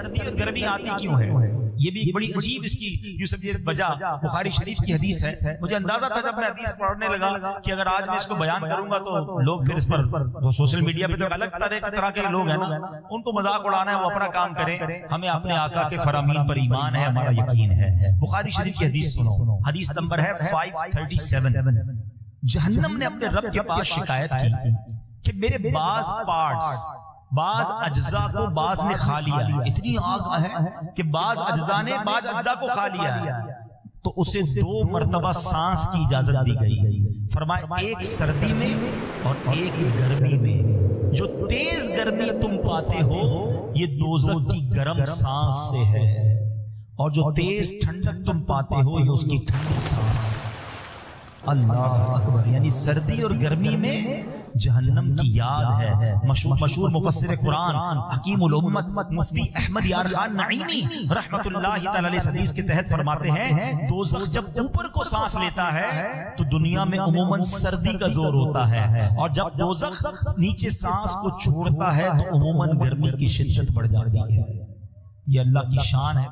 سردی اور گرمی آتی کیوں ہے؟ یہ بھی ایک بڑی عجیب اس کی یوں سمجھے وجہ بخاری شریف کی حدیث ہے. مجھے اندازہ تھا جب میں حدیث پڑھنے لگا کہ اگر آج میں اس کو بیان کروں گا تو لوگ پھر اس پر سوشل میڈیا پہ تو الگ طرح کے لوگ ہیں نا، ان کو مذاق اڑانا ہے، وہ اپنا کام کریں. ہمیں اپنے آقا کے فرامین پر ایمان ہے، ہمارا یقین ہے. بخاری شریف کی حدیث سنو، حدیث نمبر ہے 537. جہنم نے اپنے رب کے پاس شکایت کی کہ میرے بعض پارٹس، بعض اجزاء کو بعض نے کھا لیا ہے. اتنی آگ ہے کہ بعض اجزاء نے بعض اجزاء کو کھا لیا ہے. تو اسے 2 مرتبہ سانس کی اجازت دی گئی. فرمایا ایک سردی میں اور ایک گرمی میں. جو تیز گرمی تم پاتے ہو یہ دوزخ کی گرم سانس سے ہے، اور جو تیز ٹھنڈک تم پاتے ہو یہ اس کی ٹھنڈی سانس سے. اللہ اکبر. یعنی سردی اور گرمی میں جہنم کی یاد ہے. مشہور مفسر قرآن حکیم الامت مفتی احمد یار خان نعیمی رحمت اللہ تعالی علیہ حدیث کے تحت فرماتے ہیں دوزخ جب اوپر کو سانس لیتا ہے تو دنیا میں عموماً سردی کا زور ہوتا ہے، اور جب دوزخ نیچے سانس کو چھوڑتا ہے تو عموماً گرمی کی شدت بڑھ جاتی ہے. یہ اللہ کی شان ہے.